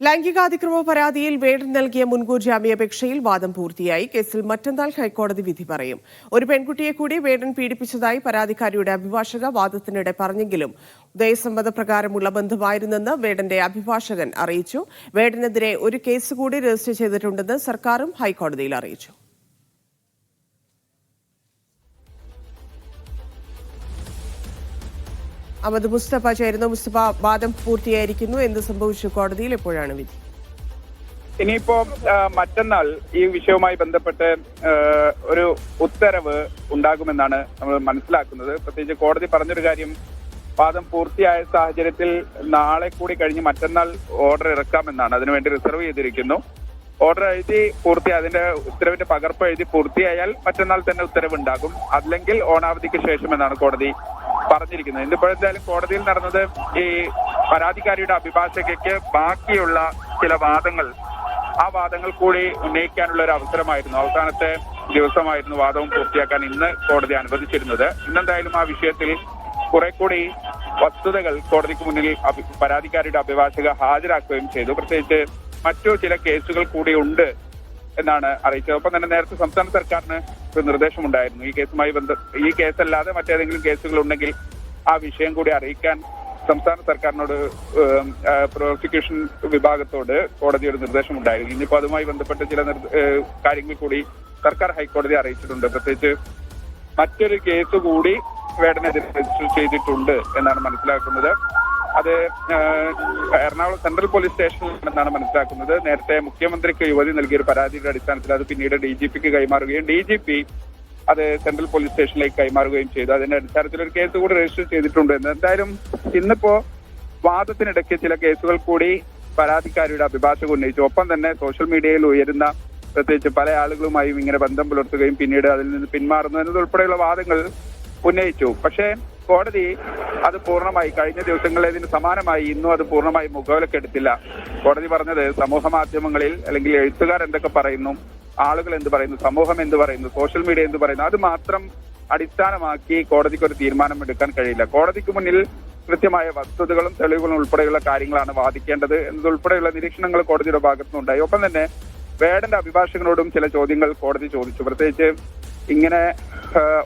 ലൈംഗികാതിക്രമ പരാതിയിൽ വേടൻ നൽകിയ മുൻകൂർ ജാമ്യാപേക്ഷയിൽ വാദം പൂർത്തിയായി. കേസിൽ മറ്റന്നാൾ ഹൈക്കോടതി വിധി പറയും. ഒരു പെൺകുട്ടിയെ കൂടി വേടൻ പീഡിപ്പിച്ചതായി പരാതിക്കാരിയുടെ അഭിഭാഷക വാദത്തിനിടെ പറഞ്ഞെങ്കിലും ഉദയസമ്മതപ്രകാരമുള്ള ബന്ധമായിരുന്നെന്ന് വേടന്റെ അഭിഭാഷകൻ അറിയിച്ചു. വേടനെതിരെ ഒരു കേസ് കൂടി രജിസ്റ്റർ ചെയ്തിട്ടുണ്ടെന്ന് സർക്കാരും ഹൈക്കോടതിയിൽ അറിയിച്ചു. അഹമ്മദ് മുസ്തഫ ചേരുന്നു. മുസ്തഫ, വാദം പൂർത്തിയായിരിക്കുന്നു. എന്ത് സംഭവിച്ചു? കോടതിയിൽ എപ്പോഴാണ് വിധി? ഇനിയിപ്പോ മറ്റന്നാൾ ഈ വിഷയവുമായി ബന്ധപ്പെട്ട് ഒരു ഉത്തരവ് ഉണ്ടാകുമെന്നാണ് നമ്മൾ മനസ്സിലാക്കുന്നത്. പ്രത്യേകിച്ച് കോടതി പറഞ്ഞൊരു കാര്യം, വാദം പൂർത്തിയായ സാഹചര്യത്തിൽ നാളെ കൂടി കഴിഞ്ഞ് മറ്റന്നാൾ ഓർഡർ ഇറക്കാമെന്നാണ്. അതിനുവേണ്ടി റിസർവ് ചെയ്തിരിക്കുന്നു. ഓർഡർ എഴുതി പൂർത്തിയായി, അതിന്റെ ഉത്തരവിന്റെ പകർപ്പ് എഴുതി പൂർത്തിയായാൽ മറ്റന്നാൾ തന്നെ ഉത്തരവ് ഉണ്ടാകും. അല്ലെങ്കിൽ ഓണാവധിക്ക് ശേഷമെന്നാണ് കോടതി പറഞ്ഞിരിക്കുന്നത്. ഇന്നിപ്പോഴെന്തായാലും കോടതിയിൽ നടന്നത് ഈ പരാതിക്കാരിയുടെ അഭിഭാഷകയ്ക്ക് ബാക്കിയുള്ള ചില വാദങ്ങൾ, ആ വാദങ്ങൾ കൂടി ഉന്നയിക്കാനുള്ള ഒരു അവസരമായിരുന്നു. അവസാനത്തെ ദിവസമായിരുന്നു വാദവും പൂർത്തിയാക്കാൻ ഇന്ന് കോടതി അനുവദിച്ചിരുന്നത്. ഇന്നെന്തായാലും ആ വിഷയത്തിൽ കുറെ കൂടി വസ്തുതകൾ കോടതിക്ക് മുന്നിൽ പരാതിക്കാരിയുടെ അഭിഭാഷക ഹാജരാക്കുകയും ചെയ്തു. പ്രത്യേകിച്ച് മറ്റു ചില കേസുകൾ കൂടി ഉണ്ട് എന്നാണ് അറിയിച്ചത്. ഒപ്പം തന്നെ നേരത്തെ സംസ്ഥാന സർക്കാരിന് ഒരു നിർദ്ദേശമുണ്ടായിരുന്നു, ഈ കേസല്ലാതെ മറ്റേതെങ്കിലും കേസുകൾ ഉണ്ടെങ്കിൽ ആ വിഷയം കൂടി അറിയിക്കാൻ സംസ്ഥാന സർക്കാരിനോട് പ്രോസിക്യൂഷൻ വിഭാഗത്തോട് കോടതി ഒരു നിർദ്ദേശമുണ്ടായിരുന്നു. ഇന്നിപ്പോ അതുമായി ബന്ധപ്പെട്ട ചില കാര്യങ്ങൾ കൂടി സർക്കാർ ഹൈക്കോടതിയെ അറിയിച്ചിട്ടുണ്ട്. പ്രത്യേകിച്ച് മറ്റൊരു കേസ് കൂടി വേടനെതിരെ രജിസ്റ്റർ ചെയ്തിട്ടുണ്ട് എന്നാണ് മനസ്സിലാക്കുന്നത്. അത് എറണാകുളം സെൻട്രൽ പോലീസ് സ്റ്റേഷനിൽ മനസ്സിലാക്കുന്നത്. നേരത്തെ മുഖ്യമന്ത്രിക്ക് യുവതി നൽകിയൊരു പരാതിയുടെ അടിസ്ഥാനത്തിൽ അത് പിന്നീട് DGPക്ക് കൈമാറുകയും DGP അത് സെൻട്രൽ പോലീസ് സ്റ്റേഷനിലേക്ക് കൈമാറുകയും ചെയ്തു. അതിന്റെ അടിസ്ഥാനത്തിൽ ഒരു കേസ് കൂടി രജിസ്റ്റർ ചെയ്തിട്ടുണ്ട് എന്ന്. എന്തായാലും ഇന്നിപ്പോ വാദത്തിനിടയ്ക്ക് ചില കേസുകൾ കൂടി പരാതിക്കാരിയുടെ അഭിഭാഷക ഉന്നയിച്ചു. ഒപ്പം തന്നെ സോഷ്യൽ മീഡിയയിൽ ഉയരുന്ന പ്രത്യേകിച്ച് പല ആളുകളുമായും ഇങ്ങനെ ബന്ധം പുലർത്തുകയും പിന്നീട് അതിൽ നിന്ന് പിന്മാറുന്നു എന്നതുൾപ്പെടെയുള്ള വാദങ്ങൾ ഉന്നയിച്ചു. പക്ഷേ കോടതി അത് പൂർണ്ണമായി, കഴിഞ്ഞ ദിവസങ്ങളിലേതിന് സമാനമായി ഇന്നും അത് പൂർണ്ണമായി മുഖവിലക്കെടുത്തില്ല. കോടതി പറഞ്ഞത് സമൂഹ മാധ്യമങ്ങളിൽ അല്ലെങ്കിൽ എഴുത്തുകാർ എന്തൊക്കെ പറയുന്നു, ആളുകൾ എന്ത് പറയുന്നു, സമൂഹം എന്ത് പറയുന്നു, സോഷ്യൽ മീഡിയ എന്ത് പറയുന്നു, അത് മാത്രം അടിസ്ഥാനമാക്കി കോടതിക്ക് ഒരു തീരുമാനം എടുക്കാൻ കഴിയില്ല. കോടതിക്ക് മുന്നിൽ കൃത്യമായ വസ്തുതകളും തെളിവുകളും ഉൾപ്പെടെയുള്ള കാര്യങ്ങളാണ് വാദിക്കേണ്ടത് എന്നതുൾപ്പെടെയുള്ള നിരീക്ഷണങ്ങൾ കോടതിയുടെ ഭാഗത്തുനിന്നുണ്ടായി. ഒപ്പം തന്നെ വേടന്റെ അഭിഭാഷകനോടും ചില ചോദ്യങ്ങൾ കോടതി ചോദിച്ചു. പ്രത്യേകിച്ച് ഇങ്ങനെ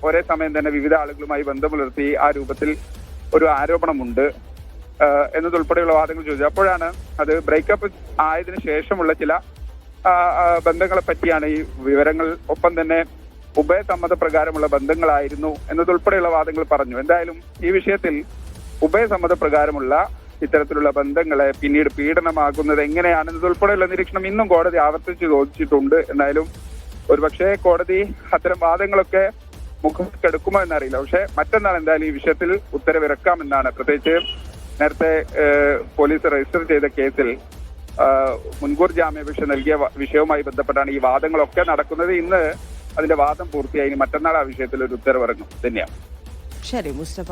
ഒരേ സമയം തന്നെ വിവിധ ആളുകളുമായി ബന്ധം പുലർത്തി ആ രൂപത്തിൽ ഒരു ആരോപണമുണ്ട് എന്നതുൾപ്പെടെയുള്ള വാദങ്ങൾ ചോദിച്ചു. അപ്പോഴാണ് അത് ബ്രേക്കപ്പ് ആയതിനു ശേഷമുള്ള ചില ബന്ധങ്ങളെ പറ്റിയാണ് ഈ വിവരങ്ങൾ. ഒപ്പം തന്നെ ഉഭയസമ്മതപ്രകാരമുള്ള ബന്ധങ്ങളായിരുന്നു എന്നതുൾപ്പെടെയുള്ള വാദങ്ങൾ പറഞ്ഞു. എന്തായാലും ഈ വിഷയത്തിൽ ഉഭയസമ്മതപ്രകാരമുള്ള ഇത്തരത്തിലുള്ള ബന്ധങ്ങളെ പിന്നീട് പീഡനമാകുന്നത് എങ്ങനെയാണെന്നതുൾപ്പെടെയുള്ള നിരീക്ഷണം ഇന്നും കോടതി ആവർത്തിച്ച് ചോദിച്ചിട്ടുണ്ട്. എന്തായാലും ഒരുപക്ഷെ കോടതി അത്തരം വാദങ്ങളൊക്കെ മുഖത്തെടുക്കുമോ എന്നറിയില്ല. പക്ഷെ മറ്റന്നാൾ എന്തായാലും ഈ വിഷയത്തിൽ ഉത്തരവിറക്കാമെന്നാണ്. പ്രത്യേകിച്ച് നേരത്തെ പോലീസ് രജിസ്റ്റർ ചെയ്ത കേസിൽ മുൻകൂർ ജാമ്യാപേക്ഷ നൽകിയ വിഷയവുമായി ബന്ധപ്പെട്ടാണ് ഈ വാദങ്ങളൊക്കെ നടക്കുന്നത്. ഇന്ന് അതിന്റെ വാദം പൂർത്തിയായി. മറ്റന്നാൾ ആ വിഷയത്തിൽ ഒരു ഉത്തരവിറങ്ങും തന്നെയാണ്. ശരി മുസ്തഫ.